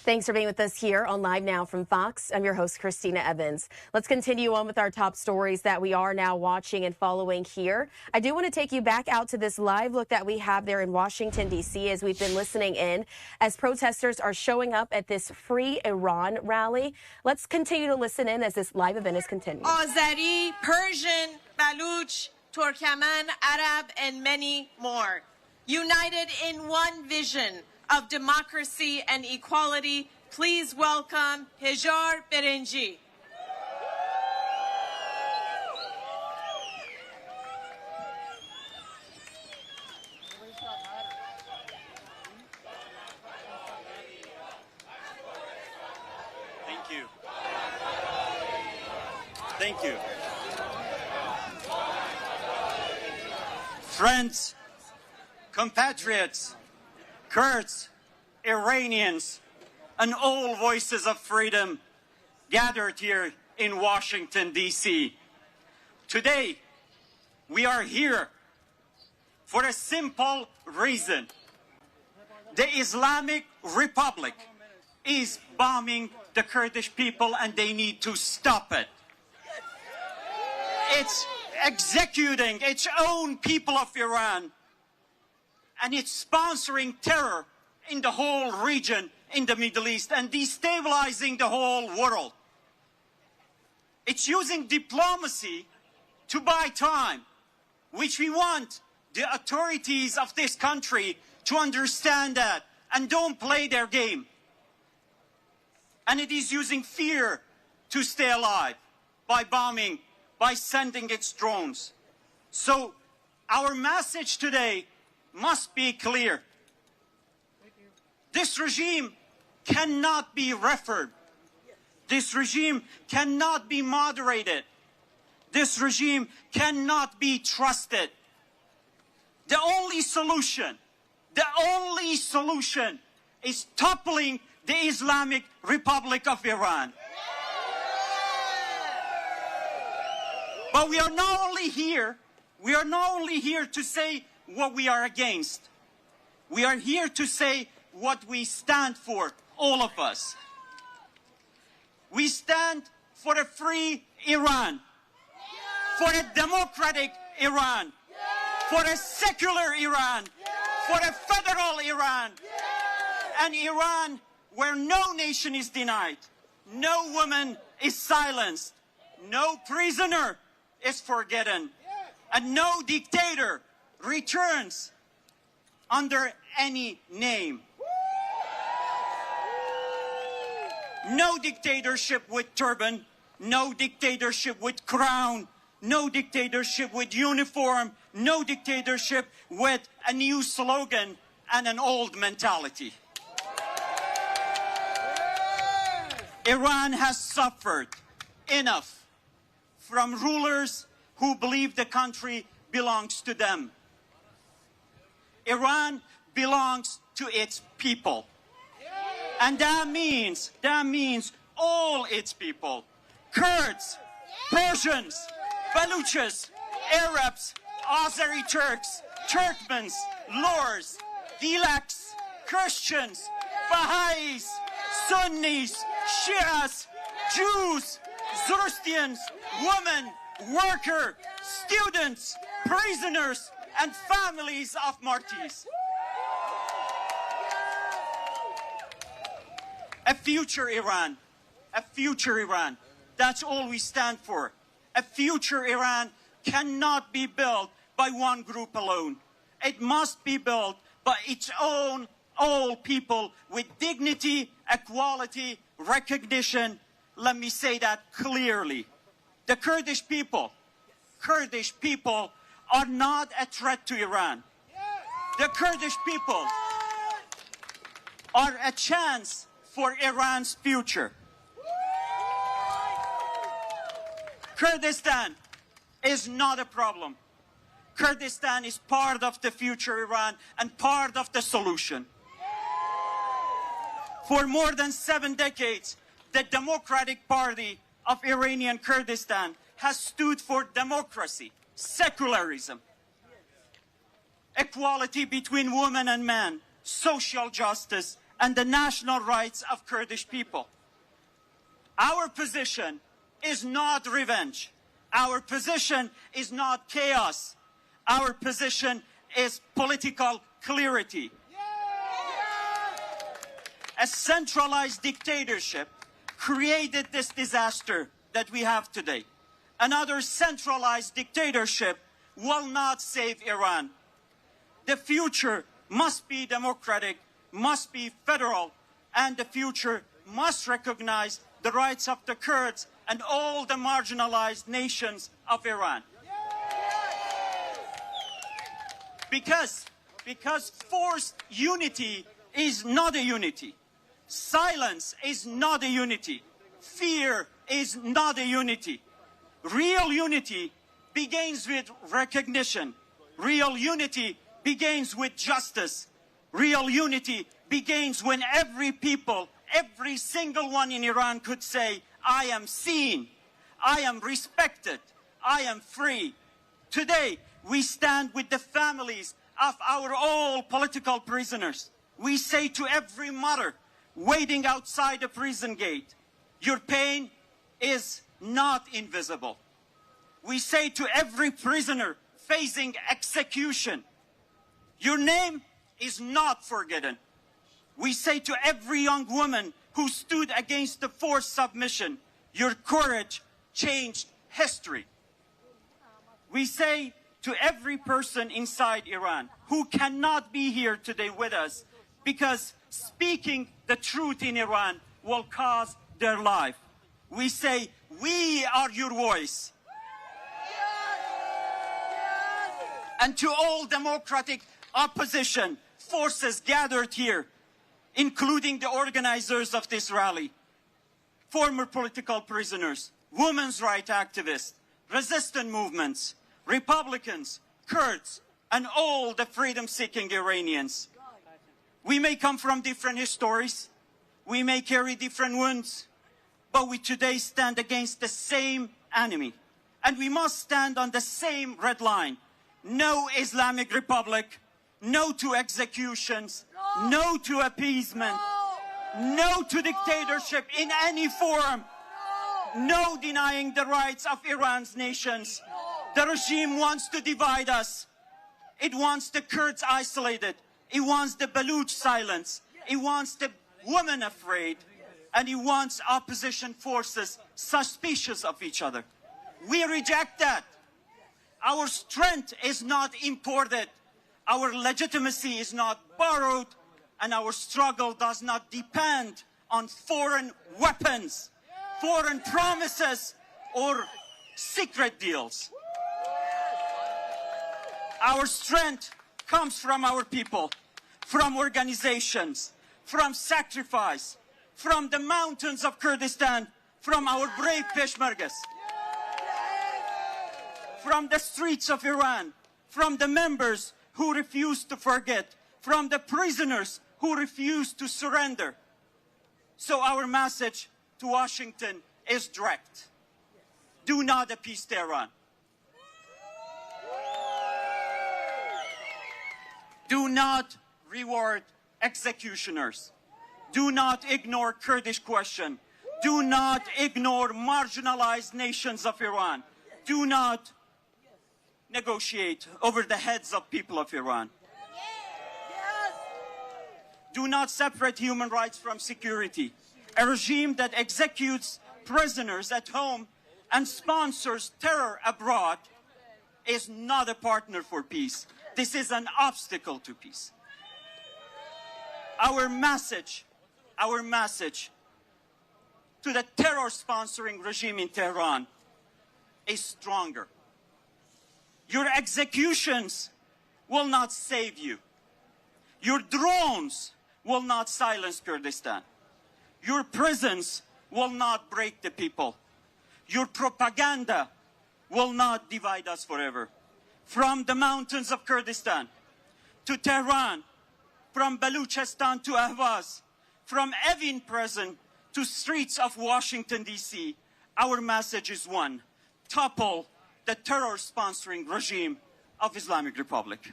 Thanks for being with us here on Live Now from Fox. I'm your host, Christina Evans. Let's continue on with our top stories that we are now watching and following here. I do want to take you back out to this live look that we have there in Washington, D.C. as we've been listening in as protesters are showing up at this Free Iran rally. Let's continue to listen in as this live event is continuing. Azeri, Persian, Baluch, Turkmen, Arab, and many more. United in one vision of democracy and equality, please welcome Hejar Birinci. Thank you. Thank you. Friends, compatriots, Kurds, Iranians, and all voices of freedom gathered here in Washington, D.C. Today, we are here for a simple reason. The Islamic Republic is bombing the Kurdish people, and they need to stop it. It's executing its own people of Iran, and it's sponsoring terror in the whole region in the Middle East and destabilizing the whole world. It's using diplomacy to buy time, which we want the authorities of this country to understand that and don't play their game. And it is using fear to stay alive by bombing, by sending its drones. So our message today must be clear. This regime cannot be referred. This regime cannot be moderated. This regime cannot be trusted. The only solution is toppling the Islamic Republic of Iran. But we are not only here to say what we are against. We are here to say what we stand for, all of us. We stand for a free Iran, for a democratic Iran, for a secular Iran, for a federal Iran, an Iran where no nation is denied, no woman is silenced, no prisoner is forgotten, and no dictator returns under any name. No dictatorship with turban, no dictatorship with crown, no dictatorship with uniform, no dictatorship with a new slogan and an old mentality. Iran has suffered enough from rulers who believe the country belongs to them. Iran belongs to its people. And that means all its people. Kurds, Persians, Baluchis, Arabs, Azeri Turks, Turkmens, Lurs, Dilaks, Christians, Baha'is, Sunnis, Shias, Jews, Zoroastrians, women, workers, students, prisoners, and families of martyrs. A future Iran, that's all we stand for. A future Iran cannot be built by one group alone. It must be built by its own, all people with dignity, equality, recognition. Let me say that clearly. The Kurdish people are not a threat to Iran. The Kurdish people are a chance for Iran's future. Kurdistan is not a problem. Kurdistan is part of the future Iran and part of the solution. For more than 7 decades, the Democratic Party of Iranian Kurdistan has stood for democracy, secularism, equality between women and men, social justice, and the national rights of Kurdish people. Our position is not revenge. Our position is not chaos. Our position is political clarity. A centralized dictatorship created this disaster that we have today. Another centralized dictatorship will not save Iran. The future must be democratic, must be federal, and the future must recognize the rights of the Kurds and all the marginalized nations of Iran. Because forced unity is not a unity. Silence is not a unity. Fear is not a unity. Real unity begins with recognition. Real unity begins with justice. Real unity begins when every people, every single one in Iran could say, I am seen, I am respected, I am free. Today, we stand with the families of our all political prisoners. We say to every mother waiting outside the prison gate, your pain is not invisible. We say to every prisoner facing execution, your name is not forgotten. We say to every young woman who stood against the forced submission, your courage changed history. We say to every person inside Iran who cannot be here today with us because speaking the truth in Iran will cost their life. We say, we are your voice. And to all democratic opposition forces gathered here, including the organizers of this rally, former political prisoners, women's rights activists, resistance movements, Republicans, Kurds, and all the freedom-seeking Iranians. We may come from different histories, we may carry different wounds, but we today stand against the same enemy. And we must stand on the same red line. No Islamic Republic, no to executions, no to appeasement, no to dictatorship in any form, no denying the rights of Iran's nations. The regime wants to divide us. It wants the Kurds isolated. It wants the Baluch silenced. It wants the women afraid. And it wants opposition forces suspicious of each other. We reject that. Our strength is not imported. Our legitimacy is not borrowed. And our struggle does not depend on foreign weapons, foreign promises, or secret deals. Our strength comes from our people, from organizations, from sacrifice, from the mountains of Kurdistan, from our brave Peshmergas, from the streets of Iran, from the members who refuse to forget, from the prisoners who refuse to surrender. So our message to Washington is direct. Do not appease Tehran. Do not reward executioners. Do not ignore Kurdish question. Do not ignore marginalized nations of Iran. Do not negotiate over the heads of people of Iran. Do not separate human rights from security. A regime that executes prisoners at home and sponsors terror abroad is not a partner for peace. This is an obstacle to peace. Our message to the terror-sponsoring regime in Tehran is stronger. Your executions will not save you. Your drones will not silence Kurdistan. Your prisons will not break the people. Your propaganda will not divide us forever. From the mountains of Kurdistan to Tehran, from Baluchistan to Ahvaz, from Evin prison to streets of Washington, D.C., our message is one: topple the terror-sponsoring regime of Islamic Republic.